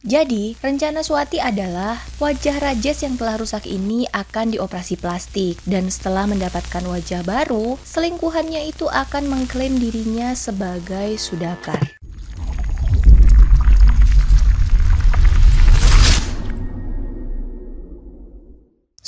Jadi, rencana Swati adalah wajah Rajes yang telah rusak ini akan dioperasi plastik dan setelah mendapatkan wajah baru, selingkuhannya itu akan mengklaim dirinya sebagai Sudakar.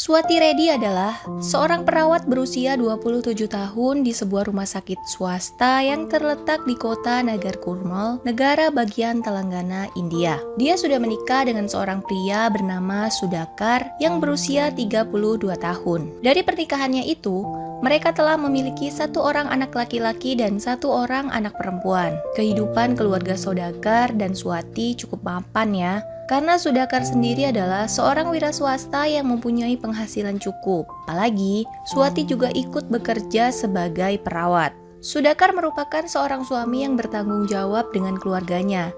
Swati Reddy adalah seorang perawat berusia 27 tahun di sebuah rumah sakit swasta yang terletak di kota Nagarkurnool, negara bagian Telangana, India. Dia sudah menikah dengan seorang pria bernama Sudakar yang berusia 32 tahun. Dari pernikahannya itu, mereka telah memiliki satu orang anak laki-laki dan satu orang anak perempuan. Kehidupan keluarga Sudakar dan Swati cukup mapan ya. Karena Sudakar sendiri adalah seorang wira swasta yang mempunyai penghasilan cukup. Apalagi, Swati juga ikut bekerja sebagai perawat. Sudakar merupakan seorang suami yang bertanggung jawab dengan keluarganya.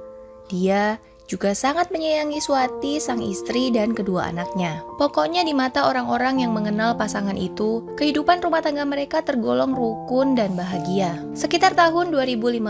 Dia juga sangat menyayangi Swati, sang istri, dan kedua anaknya. Pokoknya di mata orang-orang yang mengenal pasangan itu, kehidupan rumah tangga mereka tergolong rukun dan bahagia. Sekitar tahun 2015,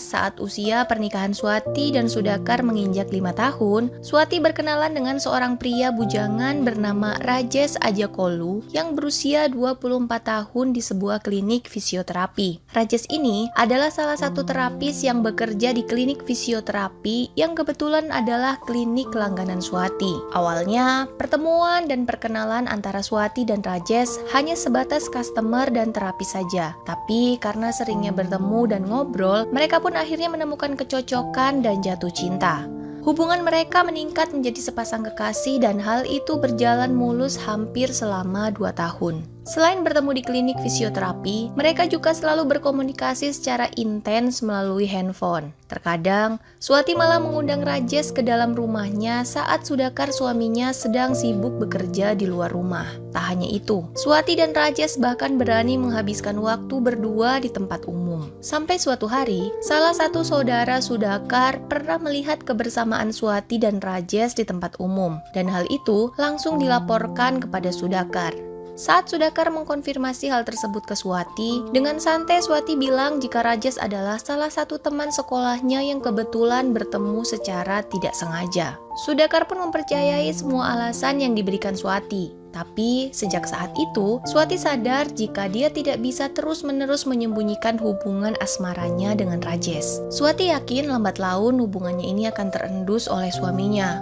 saat usia pernikahan Swati dan Sudakar menginjak 5 tahun, Swati berkenalan dengan seorang pria bujangan bernama Rajes Ajakolu yang berusia 24 tahun di sebuah klinik fisioterapi. Rajes ini adalah salah satu terapis yang bekerja di klinik fisioterapi yang kebetulan adalah klinik langganan Swati. Awalnya, pertemuan dan perkenalan antara Swati dan Rajes hanya sebatas customer dan terapis saja. Tapi karena seringnya bertemu dan ngobrol, mereka pun akhirnya menemukan kecocokan dan jatuh cinta. Hubungan mereka meningkat menjadi sepasang kekasih dan hal itu berjalan mulus hampir selama 2 tahun. Selain bertemu di klinik fisioterapi, mereka juga selalu berkomunikasi secara intens melalui handphone. Terkadang, Swati malah mengundang Rajes ke dalam rumahnya saat Sudakar suaminya sedang sibuk bekerja di luar rumah. Tak hanya itu, Swati dan Rajes bahkan berani menghabiskan waktu berdua di tempat umum. Sampai suatu hari, salah satu saudara Sudakar pernah melihat kebersamaan Swati dan Rajes di tempat umum, dan hal itu langsung dilaporkan kepada Sudakar. Saat Sudakar mengkonfirmasi hal tersebut ke Swati, dengan santai Swati bilang jika Rajes adalah salah satu teman sekolahnya yang kebetulan bertemu secara tidak sengaja. Sudakar pun mempercayai semua alasan yang diberikan Swati. Tapi sejak saat itu, Swati sadar jika dia tidak bisa terus-menerus menyembunyikan hubungan asmaranya dengan Rajes. Swati yakin lambat laun hubungannya ini akan terendus oleh suaminya.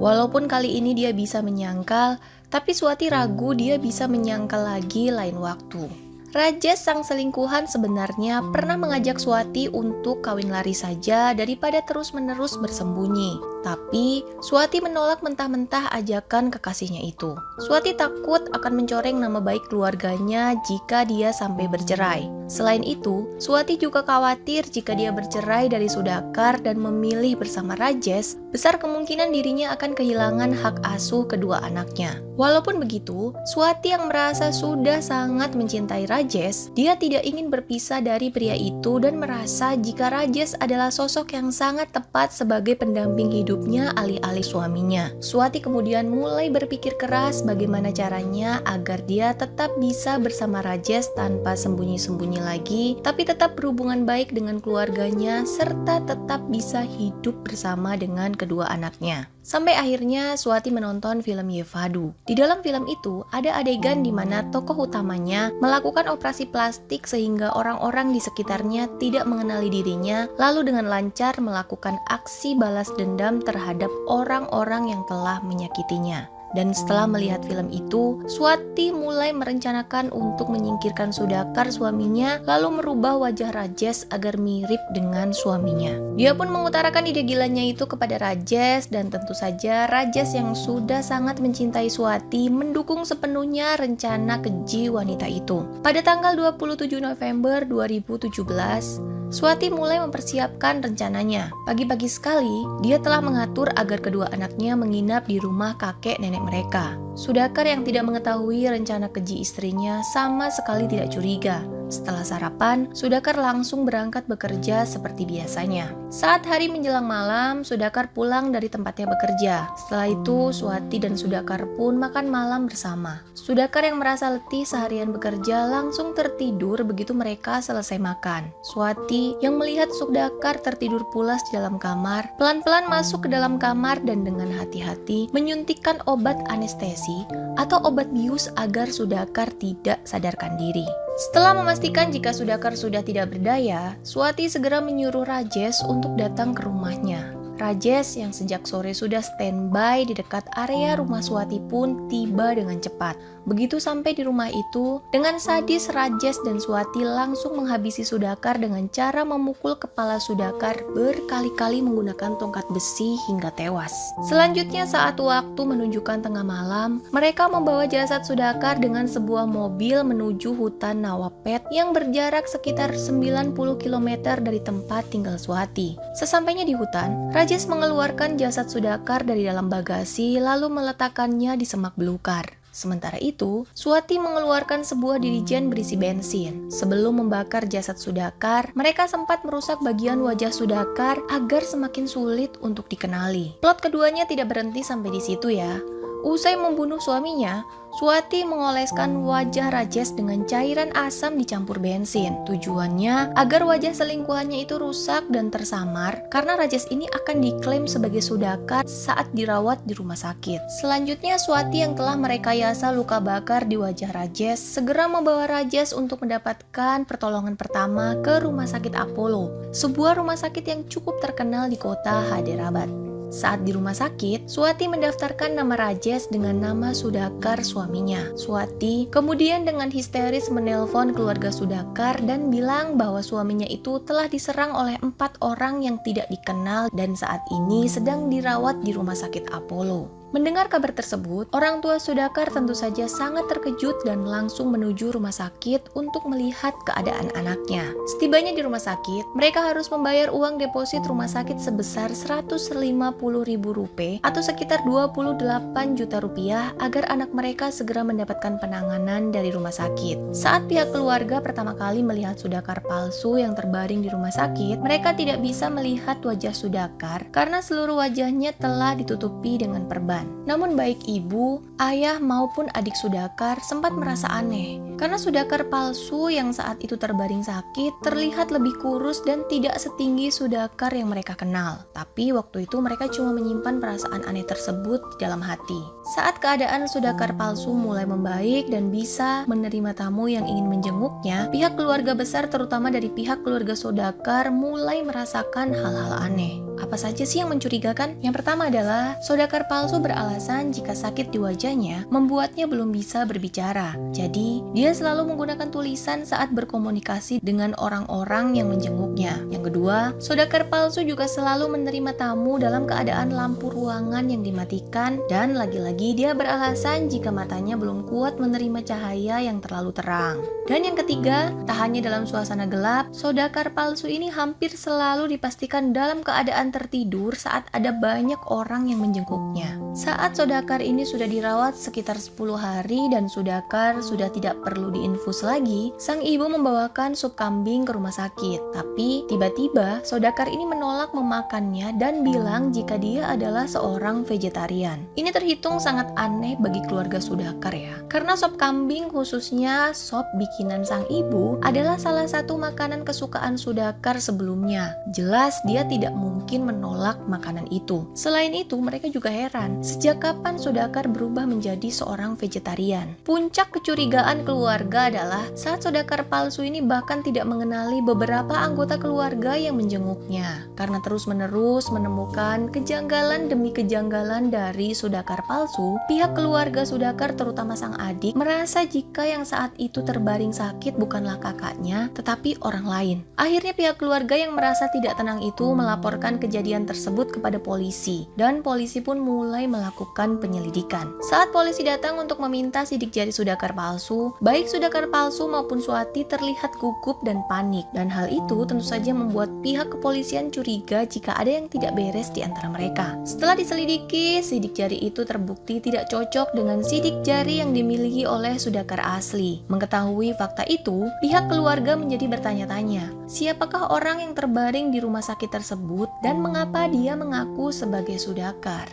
Walaupun kali ini dia bisa menyangkal, tapi Swati ragu dia bisa menyangkal lagi lain waktu. Rajes sang selingkuhan sebenarnya pernah mengajak Swati untuk kawin lari saja daripada terus-menerus bersembunyi. Tapi Swati menolak mentah-mentah ajakan kekasihnya itu. Swati takut akan mencoreng nama baik keluarganya jika dia sampai bercerai. Selain itu, Swati juga khawatir jika dia bercerai dari Sudakar dan memilih bersama Rajes, besar kemungkinan dirinya akan kehilangan hak asuh kedua anaknya. Walaupun begitu, Swati yang merasa sudah sangat mencintai Rajes, dia tidak ingin berpisah dari pria itu dan merasa jika Rajes adalah sosok yang sangat tepat sebagai pendamping hidupnya alih-alih suaminya. Swati kemudian mulai berpikir keras bagaimana caranya agar dia tetap bisa bersama Rajes tanpa sembunyi-sembunyi lagi, tapi tetap berhubungan baik dengan keluarganya serta tetap bisa hidup bersama dengan kedua anaknya. Sampai akhirnya Swati menonton film Yevadu. Di dalam film itu ada adegan di mana tokoh utamanya melakukan operasi plastik sehingga orang-orang di sekitarnya tidak mengenali dirinya, lalu dengan lancar melakukan aksi balas dendam terhadap orang-orang yang telah menyakitinya. Dan setelah melihat film itu, Swati mulai merencanakan untuk menyingkirkan Sudakar suaminya, lalu merubah wajah Rajes agar mirip dengan suaminya. Dia pun mengutarakan ide gilanya itu kepada Rajes, dan tentu saja Rajes yang sudah sangat mencintai Swati mendukung sepenuhnya rencana keji wanita itu. Pada tanggal 27 November 2017, Swati mulai mempersiapkan rencananya. Pagi-pagi sekali, dia telah mengatur agar kedua anaknya menginap di rumah kakek nenek mereka. Sudakar yang tidak mengetahui rencana keji istrinya sama sekali tidak curiga. Setelah sarapan, Sudakar langsung berangkat bekerja seperti biasanya. Saat hari menjelang malam, Sudakar pulang dari tempatnya bekerja. Setelah itu, Swati dan Sudakar pun makan malam bersama. Sudakar yang merasa letih seharian bekerja langsung tertidur begitu mereka selesai makan. Swati yang melihat Sudakar tertidur pulas di dalam kamar, pelan-pelan masuk ke dalam kamar dan dengan hati-hati menyuntikkan obat anestesi atau obat bius agar Sudakar tidak sadarkan diri. Setelah memastikan jika Sudakar sudah tidak berdaya, Swati segera menyuruh Rajesh untuk datang ke rumahnya. Rajesh yang sejak sore sudah standby di dekat area rumah Swati pun tiba dengan cepat. Begitu sampai di rumah itu, dengan sadis Rajesh dan Swati langsung menghabisi Sudakar dengan cara memukul kepala Sudakar berkali-kali menggunakan tongkat besi hingga tewas. Selanjutnya saat waktu menunjukkan tengah malam, mereka membawa jasad Sudakar dengan sebuah mobil menuju hutan Nawapet yang berjarak sekitar 90 km dari tempat tinggal Swati. Sesampainya di hutan, Rajesh mengeluarkan jasad Sudakar dari dalam bagasi lalu meletakkannya di semak belukar. Sementara itu, Swati mengeluarkan sebuah dirijen berisi bensin. Sebelum membakar jasad Sudakar, mereka sempat merusak bagian wajah Sudakar agar semakin sulit untuk dikenali. Plot keduanya tidak berhenti sampai di situ ya. Usai membunuh suaminya, Swati mengoleskan wajah Rajesh dengan cairan asam dicampur bensin. Tujuannya agar wajah selingkuhannya itu rusak dan tersamar karena Rajesh ini akan diklaim sebagai Sudakar saat dirawat di rumah sakit. Selanjutnya Swati yang telah merekayasa luka bakar di wajah Rajesh segera membawa Rajesh untuk mendapatkan pertolongan pertama ke Rumah Sakit Apollo, sebuah rumah sakit yang cukup terkenal di kota Hyderabad. Saat di rumah sakit, Swati mendaftarkan nama Rajesh dengan nama Sudakar suaminya. Swati kemudian dengan histeris menelpon keluarga Sudakar dan bilang bahwa suaminya itu telah diserang oleh 4 orang yang tidak dikenal dan saat ini sedang dirawat di rumah sakit Apollo. Mendengar kabar tersebut, orang tua Sudakar tentu saja sangat terkejut dan langsung menuju rumah sakit untuk melihat keadaan anaknya. Setibanya di rumah sakit, mereka harus membayar uang deposit rumah sakit sebesar Rp150.000 atau sekitar 28 juta rupiah agar anak mereka segera mendapatkan penanganan dari rumah sakit. Saat pihak keluarga pertama kali melihat Sudakar palsu yang terbaring di rumah sakit, mereka tidak bisa melihat wajah Sudakar karena seluruh wajahnya telah ditutupi dengan perban. Namun baik ibu, ayah maupun adik Sudakar sempat merasa aneh karena Sudakar palsu yang saat itu terbaring sakit terlihat lebih kurus dan tidak setinggi Sudakar yang mereka kenal. Tapi waktu itu mereka cuma menyimpan perasaan aneh tersebut di dalam hati. Saat keadaan Sudakar palsu mulai membaik dan bisa menerima tamu yang ingin menjenguknya, pihak keluarga besar terutama dari pihak keluarga Sudakar mulai merasakan hal-hal aneh. Apa saja sih yang mencurigakan? Yang pertama adalah Sudakar palsu beralasan jika sakit di wajahnya membuatnya belum bisa berbicara. Jadi, dia selalu menggunakan tulisan saat berkomunikasi dengan orang-orang yang menjenguknya. Yang kedua, Sudakar palsu juga selalu menerima tamu dalam keadaan lampu ruangan yang dimatikan dan lagi-lagi dia beralasan jika matanya belum kuat menerima cahaya yang terlalu terang. Dan yang ketiga, tak hanya dalam suasana gelap, Sudakar palsu ini hampir selalu dipastikan dalam keadaan tertidur saat ada banyak orang yang menjenguknya. Saat Sudakar ini sudah dirawat sekitar 10 hari dan Sudakar sudah tidak perlu diinfus lagi, sang ibu membawakan sup kambing ke rumah sakit. Tapi tiba-tiba Sudakar ini menolak memakannya dan bilang jika dia adalah seorang vegetarian. Ini terhitung sangat aneh bagi keluarga Sudakar ya. Karena sop kambing khususnya sop bikinan sang ibu adalah salah satu makanan kesukaan Sudakar sebelumnya. Jelas dia tidak mungkin menolak makanan itu. Selain itu, mereka juga heran, sejak kapan Sudakar berubah menjadi seorang vegetarian? Puncak kecurigaan keluarga adalah saat Sudakar palsu ini bahkan tidak mengenali beberapa anggota keluarga yang menjenguknya. Karena terus-menerus menemukan kejanggalan demi kejanggalan dari Sudakar palsu, pihak keluarga Sudakar terutama sang adik merasa jika yang saat itu terbaring sakit bukanlah kakaknya, tetapi orang lain. Akhirnya pihak keluarga yang merasa tidak tenang itu melaporkan kejadian tersebut kepada polisi, dan polisi pun mulai melakukan penyelidikan. Saat polisi datang untuk meminta sidik jari Sudakar palsu, baik Sudakar palsu maupun Swati terlihat gugup dan panik, dan hal itu tentu saja membuat pihak kepolisian curiga jika ada yang tidak beres di antara mereka. Setelah diselidiki, sidik jari itu terbukti tidak cocok dengan sidik jari yang dimiliki oleh Sudakar asli. Mengetahui fakta itu, pihak keluarga menjadi bertanya-tanya, siapakah orang yang terbaring di rumah sakit tersebut dan mengapa dia mengaku sebagai Sudakar.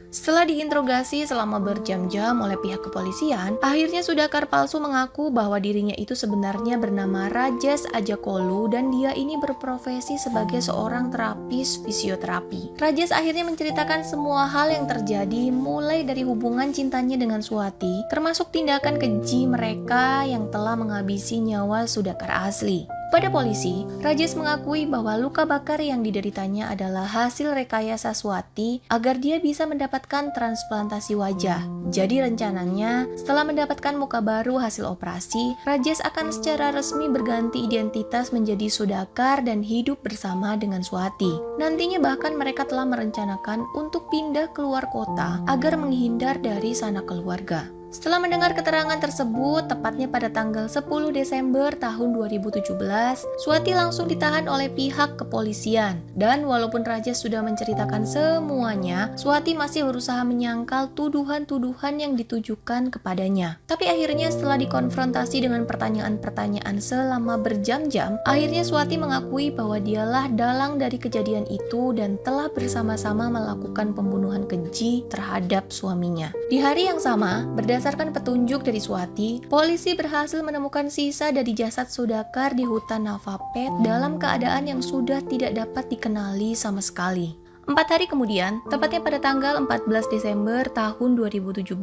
Setelah diinterogasi selama berjam-jam oleh pihak kepolisian, akhirnya Sudakar palsu mengaku bahwa dirinya itu sebenarnya bernama Rajesh Ajakolu dan dia ini berprofesi sebagai seorang terapis fisioterapi. Rajesh akhirnya menceritakan semua hal yang terjadi, mulai dari hubungan cintanya dengan Swati, termasuk tindakan keji mereka yang telah menghabisi nyawa Sudakar asli. Pada polisi, Rajesh mengakui bahwa luka bakar yang dideritanya adalah hasil rekayasa Swati agar dia bisa mendapatkan transplantasi wajah. Jadi rencananya, setelah mendapatkan muka baru hasil operasi, Rajesh akan secara resmi berganti identitas menjadi Sudakar dan hidup bersama dengan Swati. Nantinya bahkan mereka telah merencanakan untuk pindah keluar kota agar menghindar dari sanak keluarga. Setelah mendengar keterangan tersebut, tepatnya pada tanggal 10 Desember tahun 2017, Swati langsung ditahan oleh pihak kepolisian. Dan walaupun Rajesh sudah menceritakan semuanya, Swati masih berusaha menyangkal tuduhan-tuduhan yang ditujukan kepadanya. Tapi akhirnya setelah dikonfrontasi dengan pertanyaan-pertanyaan selama berjam-jam, akhirnya Swati mengakui bahwa dialah dalang dari kejadian itu dan telah bersama-sama melakukan pembunuhan keji terhadap suaminya. Di hari yang sama, berdasarkan petunjuk dari Swati, polisi berhasil menemukan sisa dari jasad Sudakar di hutan Navapet dalam keadaan yang sudah tidak dapat dikenali sama sekali. 4 hari kemudian, tepatnya pada tanggal 14 Desember tahun 2017,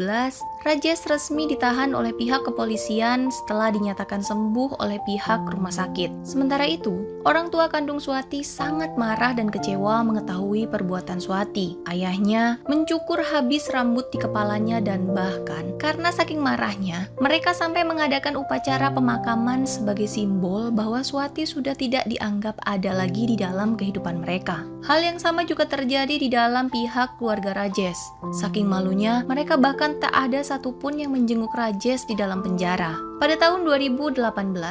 Rajesh resmi ditahan oleh pihak kepolisian setelah dinyatakan sembuh oleh pihak rumah sakit. Sementara itu, orang tua kandung Swati sangat marah dan kecewa mengetahui perbuatan Swati. Ayahnya mencukur habis rambut di kepalanya dan bahkan karena saking marahnya, mereka sampai mengadakan upacara pemakaman sebagai simbol bahwa Swati sudah tidak dianggap ada lagi di dalam kehidupan mereka. Hal yang sama juga terjadi di dalam pihak keluarga Rajesh. Saking malunya, mereka bahkan tak ada satupun yang menjenguk Rajesh di dalam penjara. Pada tahun 2018,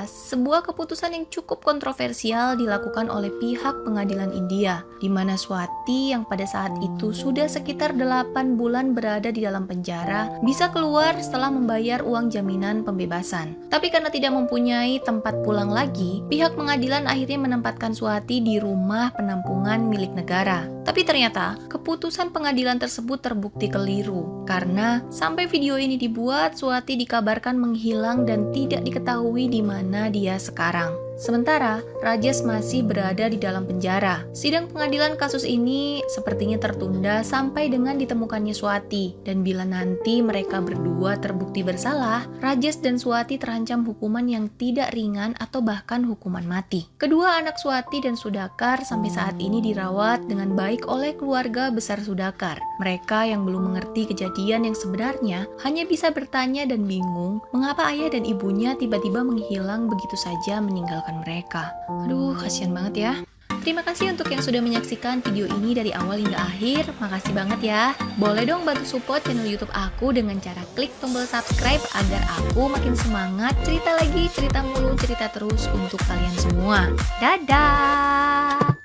sebuah keputusan yang cukup kontroversial dilakukan oleh pihak pengadilan India, di mana Swati yang pada saat itu sudah sekitar 8 bulan berada di dalam penjara, bisa keluar setelah membayar uang jaminan pembebasan. Tapi karena tidak mempunyai tempat pulang lagi, pihak pengadilan akhirnya menempatkan Swati di rumah penampungan milik negara. Tapi ternyata, keputusan pengadilan tersebut terbukti keliru, karena sampai video ini dibuat, Swati dikabarkan menghilang dan tidak diketahui di mana dia sekarang. Sementara, Rajesh masih berada di dalam penjara. Sidang pengadilan kasus ini sepertinya tertunda sampai dengan ditemukannya Swati. Dan bila nanti mereka berdua terbukti bersalah, Rajesh dan Swati terancam hukuman yang tidak ringan atau bahkan hukuman mati. Kedua anak Swati dan Sudakar sampai saat ini dirawat dengan baik oleh keluarga besar Sudakar. Mereka yang belum mengerti kejadian yang sebenarnya hanya bisa bertanya dan bingung mengapa ayah dan ibunya tiba-tiba menghilang begitu saja meninggalkan mereka. Aduh, kasihan banget ya. Terima kasih untuk yang sudah menyaksikan video ini dari awal hingga akhir. Makasih banget ya. Boleh dong bantu support channel YouTube aku dengan cara klik tombol subscribe agar aku makin semangat cerita lagi, cerita mulu, cerita terus untuk kalian semua. Dadah!